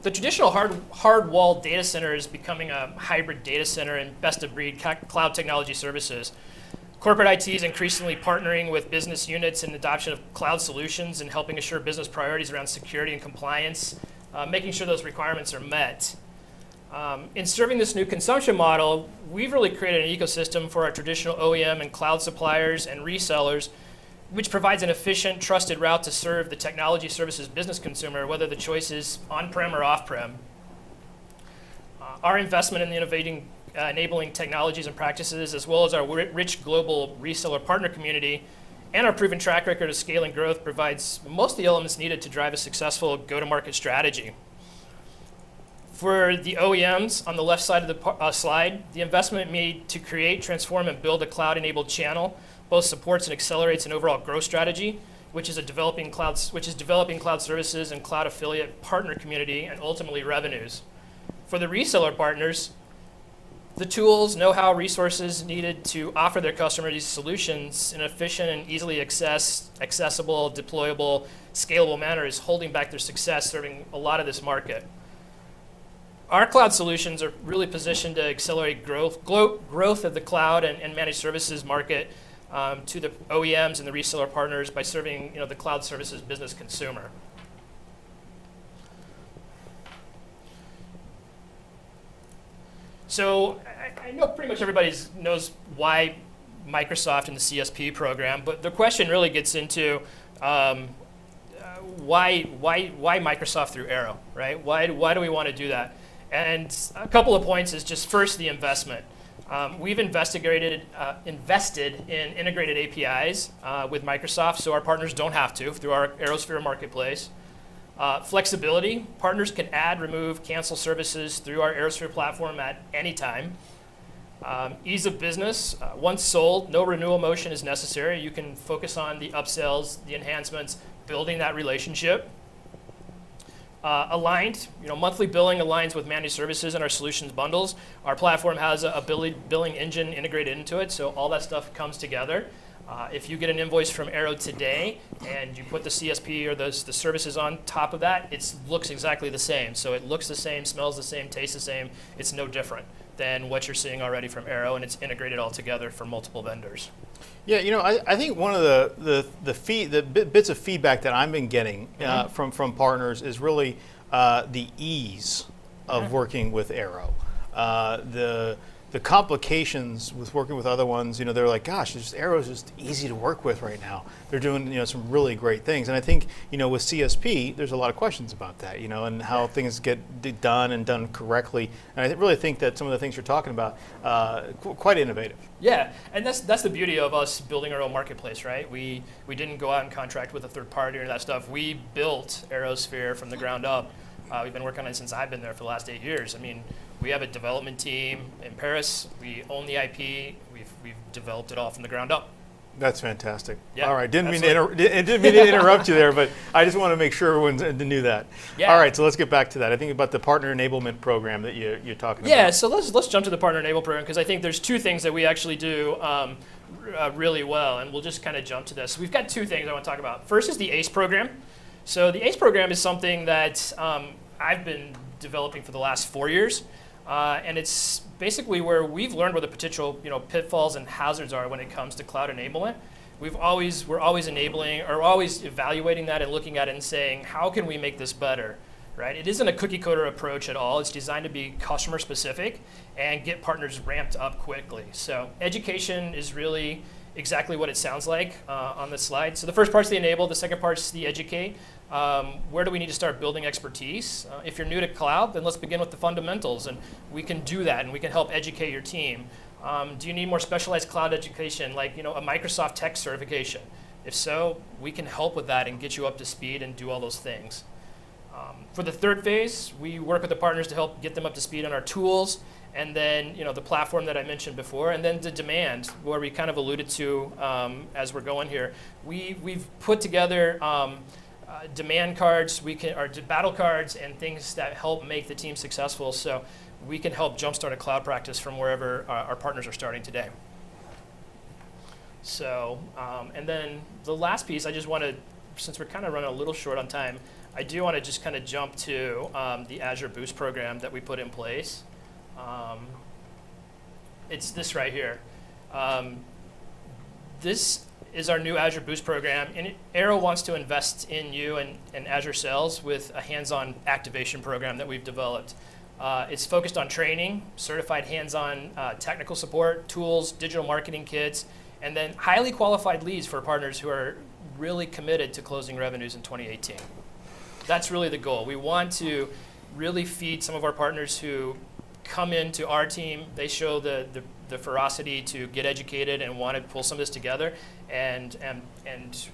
the traditional hard-walled data center is becoming a hybrid data center and best-of-breed cloud technology services. Corporate IT is increasingly partnering with business units in adoption of cloud solutions and helping assure business priorities around security and compliance, making sure those requirements are met. In serving this new consumption model, we've really created an ecosystem for our traditional OEM and cloud suppliers and resellers, which provides an efficient, trusted route to serve the technology services business consumer, whether the choice is on-prem or off-prem. Our investment in the enabling technologies and practices, as well as our rich global reseller partner community, and our proven track record of scaling growth provides most of the elements needed to drive a successful go-to-market strategy. For the OEMs, on the left side of the slide, the investment made to create, transform, and build a cloud-enabled channel both supports and accelerates an overall growth strategy, which is developing cloud services and cloud affiliate partner community, and ultimately revenues. For the reseller partners, the tools, know-how, resources needed to offer their customers these solutions in an efficient and easily accessible, deployable, scalable manner is holding back their success serving a lot of this market. Our cloud solutions are really positioned to accelerate growth of the cloud and managed services market to the OEMs and the reseller partners by serving the cloud services business consumer. So I know pretty much everybody knows why Microsoft and the CSP program, but the question really gets into why Microsoft through Arrow, right? Why do we want to do that? And a couple of points is just first the investment. We've invested in integrated APIs with Microsoft, so our partners don't have to through our ArrowSphere marketplace. Flexibility, partners can add, remove, cancel services through our ArrowSphere platform at any time. Ease of business, once sold, no renewal motion is necessary. You can focus on the upsells, the enhancements, building that relationship. Aligned, monthly billing aligns with managed services and our solutions bundles. Our platform has a billing engine integrated into it, so all that stuff comes together. If you get an invoice from Arrow today and you put the CSP or the services on top of that, it looks exactly the same. So it looks the same, smells the same, tastes the same. It's no different. than what you're seeing already from Arrow, and it's integrated all together for multiple vendors. Yeah, I think one of the bits of feedback that I've been getting from partners is really the ease of working with Arrow. The complications with working with other ones, they're like, gosh, Arrow's just easy to work with right now. They're doing, some really great things. And I think, with CSP, there's a lot of questions about that, and how things get done and done correctly. And I really think that some of the things you're talking about, quite innovative. Yeah, and that's the beauty of us building our own marketplace, right? We didn't go out and contract with a third party or that stuff. We built ArrowSphere from the ground up. We've been working on it since I've been there for the last 8 years. I mean, we have a development team in Paris. We own the IP. We've developed it all from the ground up. That's fantastic. Yeah, all right, didn't mean to interrupt you there, but I just want to make sure everyone knew that. Yeah. All right, so let's get back to that. I think about the partner enablement program that you're talking about. Yeah, so let's jump to the partner enable program, because I think there's two things that we actually do really well, and we'll just kind of jump to this. We've got two things I want to talk about. First is the ACE program. So the ACE program is something that I've been developing for the last 4 years. And it's basically where we've learned where the potential pitfalls and hazards are when it comes to cloud enablement. We're always enabling or always evaluating that and looking at it and saying, how can we make this better, right? It isn't a cookie cutter approach at all. It's designed to be customer specific and get partners ramped up quickly. So education is really exactly what it sounds like on this slide. So the first part's the enable, the second part's the educate. Where do we need to start building expertise? If you're new to cloud, then let's begin with the fundamentals, and we can do that, and we can help educate your team. Do you need more specialized cloud education, like a Microsoft Tech certification? If so, we can help with that and get you up to speed and do all those things. For the third phase, we work with the partners to help get them up to speed on our tools, and then the platform that I mentioned before, and then the demand, where we kind of alluded to as we're going here. We've put together demand cards, or battle cards, and things that help make the team successful, so we can help jumpstart a cloud practice from wherever our partners are starting today. So, and then the last piece, I just want to, since we're kind of running a little short on time, I do want to just kind of jump to the Azure Boost program that we put in place. It's this right here. This is our new Azure Boost program, and Arrow wants to invest in you and Azure sales with a hands-on activation program that we've developed. It's focused on training, certified hands-on technical support, tools, digital marketing kits, and then highly qualified leads for partners who are really committed to closing revenues in 2018. That's really the goal. We want to really feed some of our partners who come into our team. They show the ferocity to get educated and want to pull some of this together, and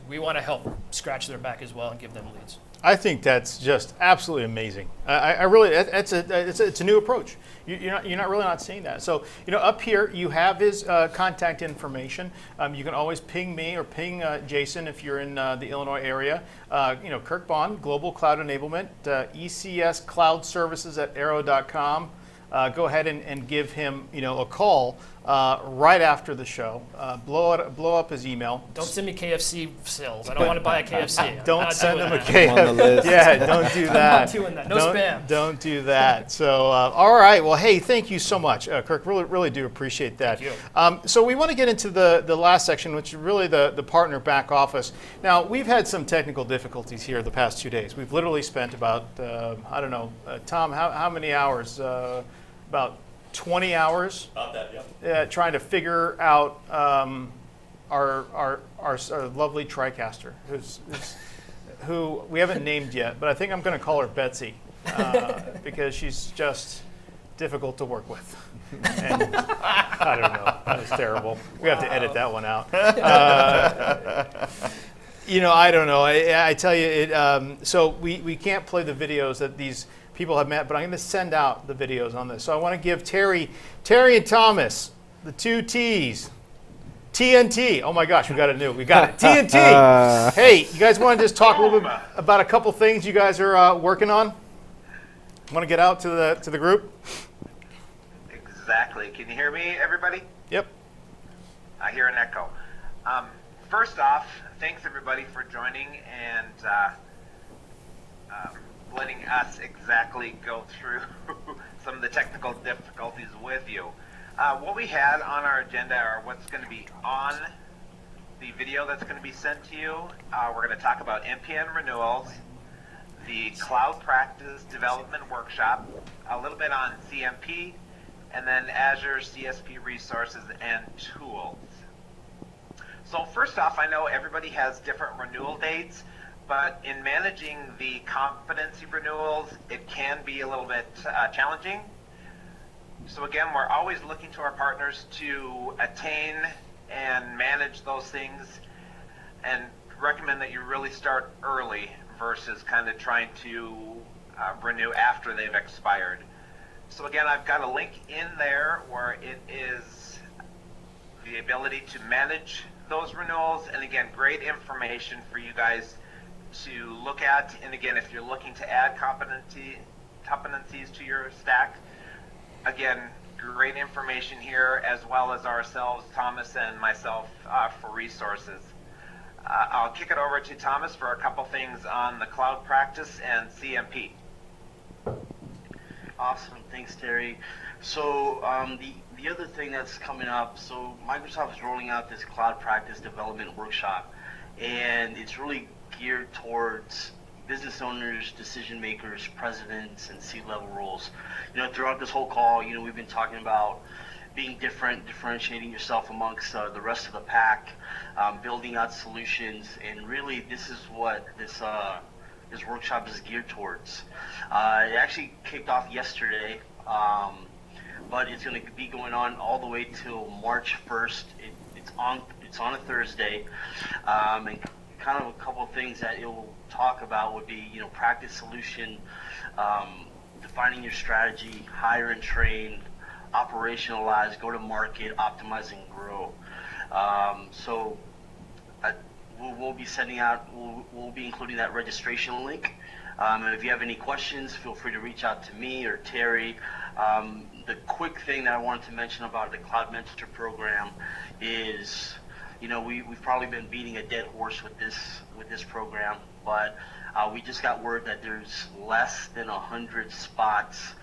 we want to help scratch their back as well and give them leads. I think that's just absolutely amazing. I really, it's a new approach. You're not really seeing that. So up here you have his contact information. You can always ping me or ping Jason if you're in the Illinois area. Kirk Bond, Global Cloud Enablement, ECS Cloud Services at arrow.com. Go ahead and give him a call right after the show. Blow up his email. Don't send me KFC sales. I don't want to buy a KFC. Don't send him a KFC. On the list. Yeah, don't do that. I'm not doing that. No spam. Don't do that. So, all right. Well, hey, thank you so much, Kirk. Really do appreciate that. Thank you. So we want to get into the last section, which is really the partner back office. Now, we've had some technical difficulties here the past 2 days. We've literally spent about, I don't know, Tom, how many hours? About 20 hours. About that, yeah. Trying to figure out our lovely TriCaster, who we haven't named yet, but I think I'm going to call her Betsy because she's just difficult to work with. And I don't know. That was terrible. We have to edit that one out. I don't know. I tell you, so we can't play the videos that these people have met, but I'm going to send out the videos on this. So I want to give Terry and Thomas, the two T's. TNT. Oh my gosh, we got it. TNT. Hey, you guys want to just talk a little bit about a couple things you guys are working on? Want to get out to the group? Exactly. Can you hear me, everybody? Yep. I hear an echo. First off, thanks everybody for joining and letting us exactly go through some of the technical difficulties with you. What we had on our agenda are what's going to be on the video that's going to be sent to you. We're going to talk about NPN renewals, the Cloud Practice Development Workshop, a little bit on CMP, and then Azure CSP resources and tools. So first off, I know everybody has different renewal dates, but in managing the competency renewals, it can be a little bit challenging. So again, we're always looking to our partners to attain and manage those things, and recommend that you really start early versus kind of trying to renew after they've expired. So again, I've got a link in there where it is the ability to manage those renewals, and again, great information for you guys to look at. And again, if you're looking to add competencies to your stack, again, great information here, as well as ourselves, Thomas and myself, for resources. I'll kick it over to Thomas for a couple things on the cloud practice and CMP. Awesome, thanks, Terry. So the other thing that's coming up, so Microsoft is rolling out this Cloud Practice Development Workshop, and it's really geared towards business owners, decision makers, presidents, and C-level roles. Throughout this whole call, we've been talking about being different, differentiating yourself amongst the rest of the pack, building out solutions, and really this is what this workshop is geared towards. It actually kicked off yesterday, but it's going to be going on all the way till March 1st. It's on a Thursday, and kind of a couple of things that it will talk about would be, practice solution, defining your strategy, hire and train, operationalize, go to market, optimize and grow. So we'll be sending out, we'll be including that registration link. And if you have any questions, feel free to reach out to me or Terry. The quick thing that I wanted to mention about the Cloud Mentor program is, we've probably been beating a dead horse with this program, but we just got word that there's less than 100 spots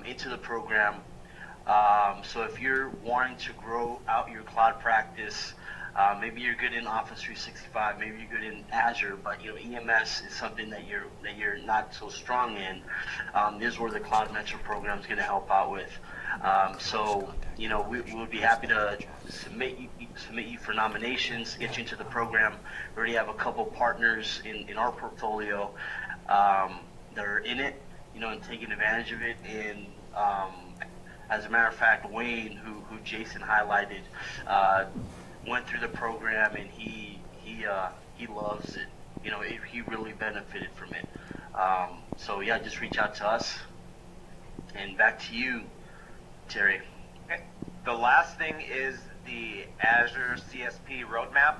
into the program. So if you're wanting to grow out your cloud practice, maybe you're good in Office 365, maybe you're good in Azure, but EMS is something that you're not so strong in. This is where the Cloud Mentor program is going to help out with. So we would be happy to submit you for nominations, get you into the program. We already have a couple partners in our portfolio that are in it, and taking advantage of it. And as a matter of fact, Wayne, who Jason highlighted, went through the program, and he loves it. He really benefited from it. So yeah, just reach out to us. And back to you, Terry. Okay. The last thing is the Azure CSP roadmap.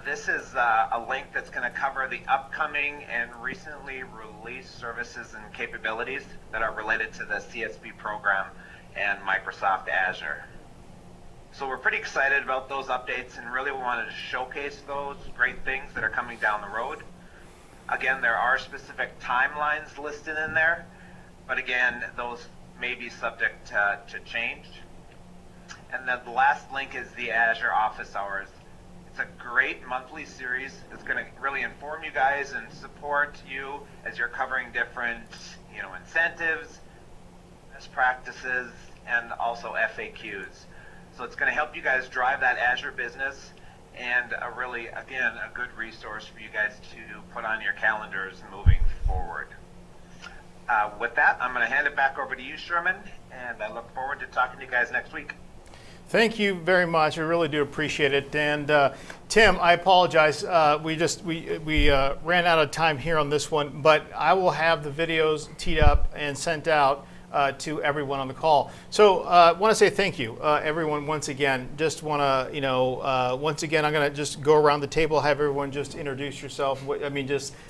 This is a link that's going to cover the upcoming and recently released services and capabilities that are related to the CSP program and Microsoft Azure. So we're pretty excited about those updates and really wanted to showcase those great things that are coming down the road. Again, there are specific timelines listed in there, but again, those may be subject to change. And then the last link is the Azure Office Hours. It's a great monthly series. It's going to really inform you guys and support you as you're covering different, incentives, best practices, and also FAQs. So it's going to help you guys drive that Azure business, and really, again, a good resource for you guys to put on your calendars moving forward. With that, I'm going to hand it back over to you, Sherman, and I look forward to talking to you guys next week. Thank you very much. I really do appreciate it. And Tim, I apologize. We ran out of time here on this one, but I will have the videos teed up and sent out to everyone on the call. So I want to say thank you, everyone, once again. Just want to, once again, I'm going to just go around the table, have everyone just introduce yourself.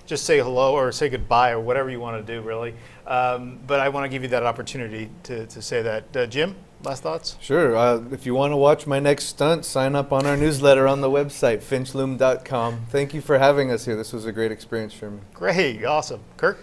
Just say hello or say goodbye or whatever you want to do, really. But I want to give you that opportunity to say that. Jim, last thoughts? Sure. If you want to watch my next stunt, sign up on our newsletter on the website, finchloom.com. Thank you for having us here. This was a great experience, Sherman. Great. Awesome. Kirk?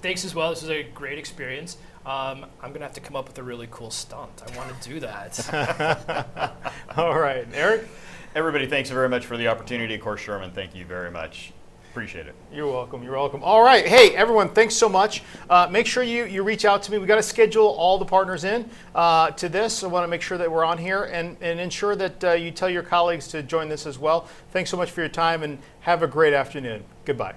Thanks as well. This was a great experience. I'm going to have to come up with a really cool stunt. I want to do that. All right, Eric? Everybody, thanks very much for the opportunity. Of course, Sherman, thank you very much. Appreciate it. You're welcome. You're welcome. All right. Hey, everyone, thanks so much. Make sure you reach out to me. We got to schedule all the partners in to this. I want to make sure that we're on here and ensure that you tell your colleagues to join this as well. Thanks so much for your time and have a great afternoon. Goodbye.